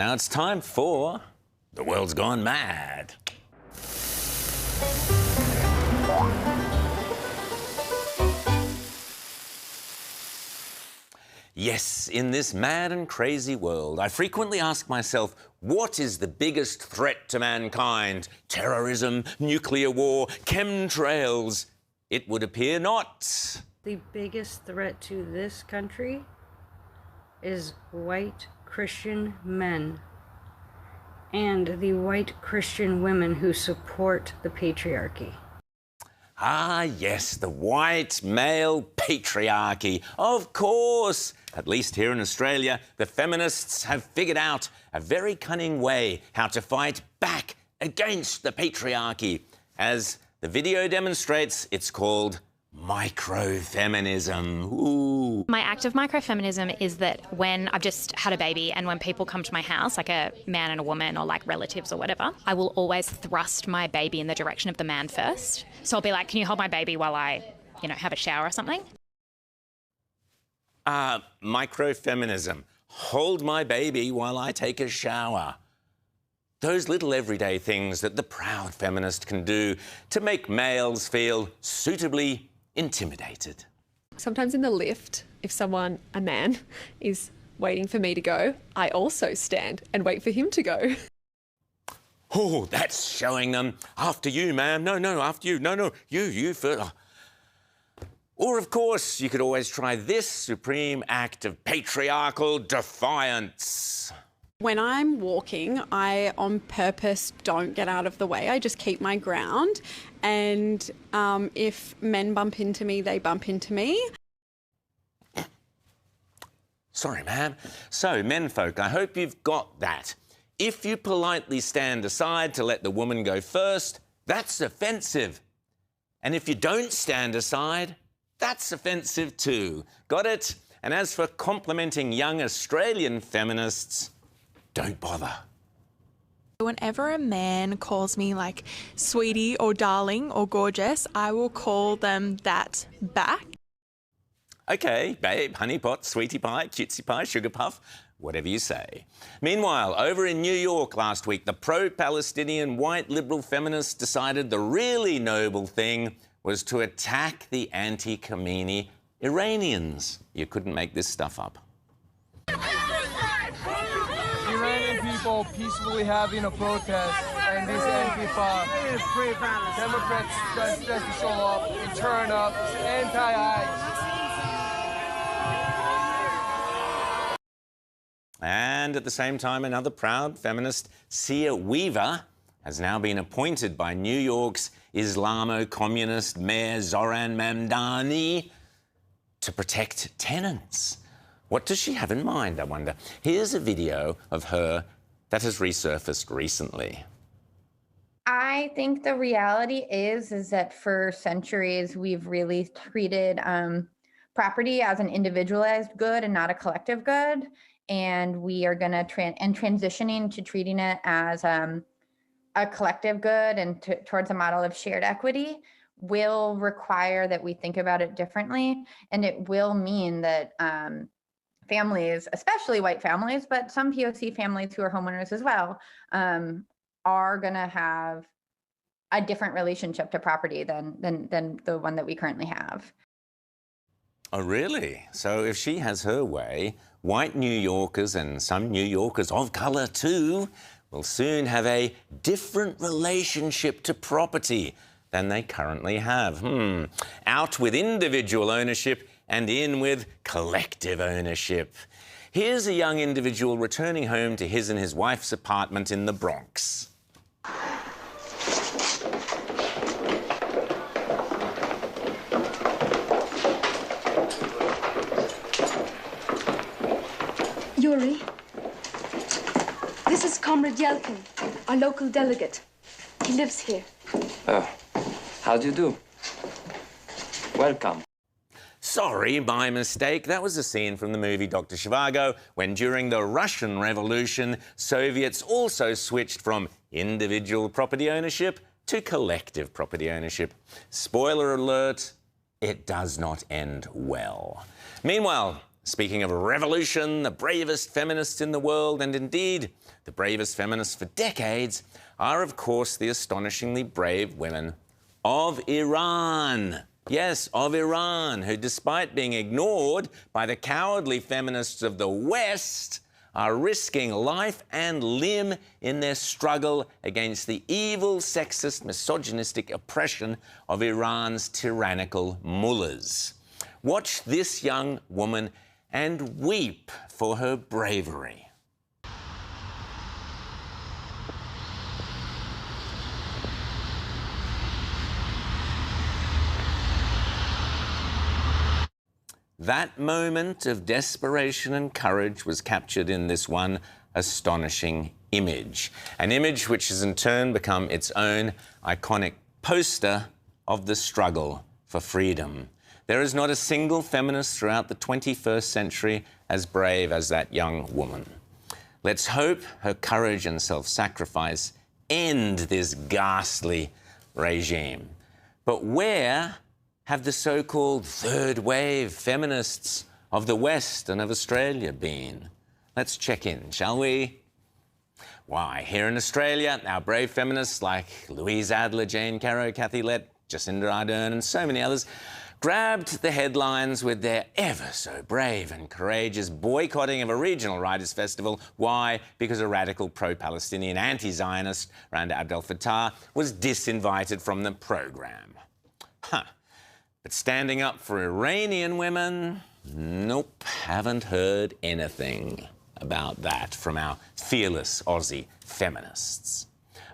Now it's time for The World's Gone Mad. Yes, in this mad and crazy world, I frequently ask myself, what is the biggest threat to mankind? Terrorism, nuclear war, chemtrails? It would appear not. The biggest threat to this country is white Christian men and the white Christian women who support the patriarchy. Ah, yes, the white male patriarchy. Of course. At least here in Australia, the feminists have figured out a very cunning way how to fight back against the patriarchy. As the video demonstrates, it's called microfeminism. Ooh. My act of microfeminism is that when I've just had a baby and when people come to my house, like a man and a woman or like relatives or whatever, I will always thrust my baby in the direction of the man first. So I'll be like, can you hold my baby while I, have a shower or something? Microfeminism. Hold my baby while I take a shower. Those little everyday things that the proud feminist can do to make males feel suitably intimidated. Sometimes in the lift, if a man, is waiting for me to go, I also stand and wait for him to go. Oh, that's showing them. After you, ma'am. No, after you. No, you first. Or, of course, you could always try this supreme act of patriarchal defiance. When I'm walking, I on purpose don't get out of the way. I just keep my ground. And if men bump into me, they bump into me. Sorry, ma'am. So, menfolk, I hope you've got that. If you politely stand aside to let the woman go first, that's offensive. And if you don't stand aside, that's offensive too. Got it? And as for complimenting young Australian feminists, don't bother. Whenever a man calls me like sweetie or darling or gorgeous, I will call them that back. Okay, babe, honeypot, sweetie pie, cutesy pie, sugar puff, whatever you say. Meanwhile, over in New York last week, the pro-Palestinian white liberal feminists decided the really noble thing was to attack the anti-Khomeini Iranians. You couldn't make this stuff up. Iranian people peacefully having a protest, and these Antifa Democrats just to show up and turn up, anti-ICE. And at the same time, another proud feminist, Sia Weaver, has now been appointed by New York's Islamo-communist Mayor Zoran Mamdani to protect tenants. What does she have in mind, I wonder? Here's a video of her that has resurfaced recently. I think the reality is that for centuries we've really treated property as an individualized good and not a collective good, and we are going to transitioning to treating it as a collective good and towards a model of shared equity will require that we think about it differently, and it will mean that families, especially white families, but some POC families who are homeowners as well, are going to have a different relationship to property than the one that we currently have. Oh, really? So if she has her way, white New Yorkers and some New Yorkers of colour too will soon have a different relationship to property than they currently have. Out with individual ownership and in with collective ownership. Here's a young individual returning home to his and his wife's apartment in the Bronx. Yuri, this is Comrade Yelkin, our local delegate. He lives here. Oh, how do you do? Welcome. Sorry, my mistake. That was a scene from the movie Dr. Zhivago when, during the Russian Revolution, Soviets also switched from individual property ownership to collective property ownership. Spoiler alert, it does not end well. Meanwhile, Speaking of revolution, the bravest feminists in the world, and indeed the bravest feminists for decades, are of course the astonishingly brave women of Iran. Yes, of Iran, who despite being ignored by the cowardly feminists of the West, are risking life and limb in their struggle against the evil, sexist, misogynistic oppression of Iran's tyrannical mullahs. Watch this young woman and weep for her bravery. That moment of desperation and courage was captured in this one astonishing image, an image which has in turn become its own iconic poster of the struggle for freedom. There is not a single feminist throughout the 21st century as brave as that young woman. Let's hope her courage and self-sacrifice end this ghastly regime. But where have the so-called third wave feminists of the West and of Australia been? Let's check in, shall we? Why, here in Australia, our brave feminists like Louise Adler, Jane Caro, Kathy Lett, Jacinda Ardern and so many others grabbed the headlines with their ever so brave and courageous boycotting of a regional writers' festival. Why? Because a radical pro-Palestinian anti-Zionist, Randa Abdel Fattah, was disinvited from the program. Huh. But standing up for Iranian women, nope, haven't heard anything about that from our fearless Aussie feminists.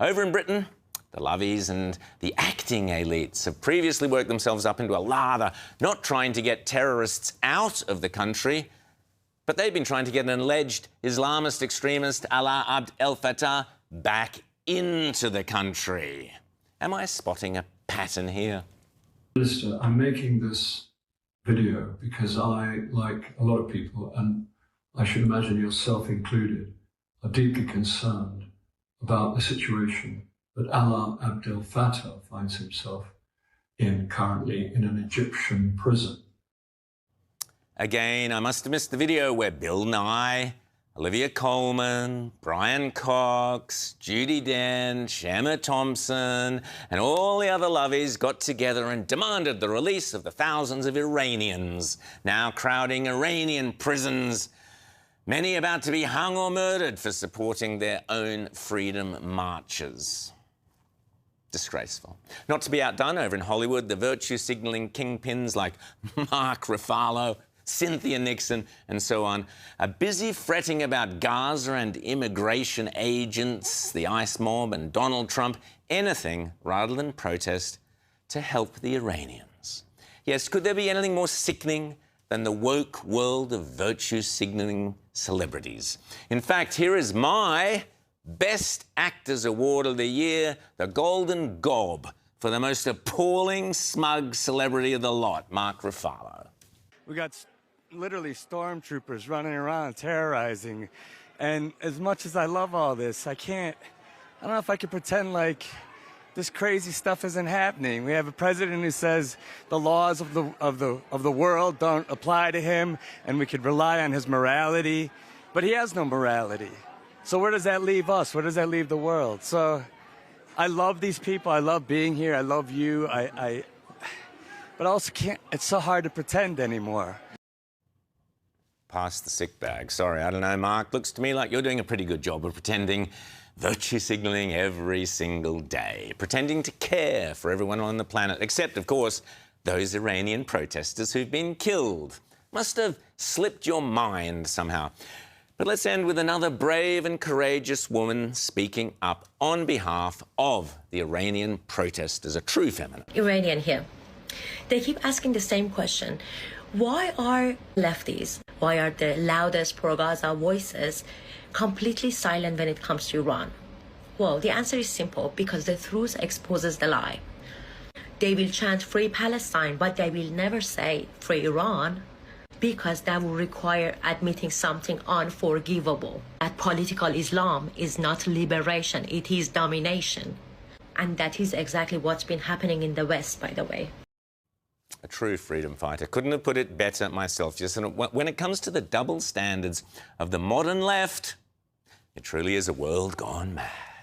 Over in Britain, the lovies and the acting elites have previously worked themselves up into a lather, not trying to get terrorists out of the country, but they've been trying to get an alleged Islamist extremist, Alaa Abd El Fattah, back into the country. Am I spotting a pattern here? Minister, I'm making this video because I, like a lot of people, and I should imagine yourself included, are deeply concerned about the situation that Alaa Abdel Fattah finds himself in currently in an Egyptian prison. Again, I must have missed the video where Bill Nye, Olivia Colman, Brian Cox, Judi Dench, Emma Thompson and all the other lovies got together and demanded the release of the thousands of Iranians now crowding Iranian prisons, many about to be hung or murdered for supporting their own freedom marches. Disgraceful. Not to be outdone, over in Hollywood, the virtue-signalling kingpins like Mark Ruffalo, Cynthia Nixon, and so on, are busy fretting about Gaza and immigration agents, the ICE mob and Donald Trump, anything rather than protest to help the Iranians. Yes, could there be anything more sickening than the woke world of virtue-signalling celebrities? In fact, here is my Best Actors Award of the Year, the Golden Gob, for the most appalling, smug celebrity of the lot, Mark Ruffalo. We got literally stormtroopers running around terrorizing, and as much as I love all this, I don't know if I can pretend like this crazy stuff isn't happening. We have a president who says the laws of the world don't apply to him, and we could rely on his morality, but he has no morality. So where does that leave us? Where does that leave the world? So I love these people. I love being here. I love you. But I also can't, it's so hard to pretend anymore. Pass the sick bag. Sorry, I don't know, Mark. Looks to me like you're doing a pretty good job of pretending, virtue signalling every single day, pretending to care for everyone on the planet, except, of course, those Iranian protesters who've been killed. Must have slipped your mind somehow. But let's end with another brave and courageous woman speaking up on behalf of the Iranian protesters, a true feminist. Iranian here. They keep asking the same question. Why are lefties, why are the loudest pro-Gaza voices completely silent when it comes to Iran? Well, the answer is simple, because the truth exposes the lie. They will chant free Palestine, but they will never say free Iran, because that will require admitting something unforgivable. That political Islam is not liberation, it is domination. And that is exactly what's been happening in the West, by the way. A true freedom fighter. Couldn't have put it better myself. Just when it comes to the double standards of the modern left, it truly is a world gone mad.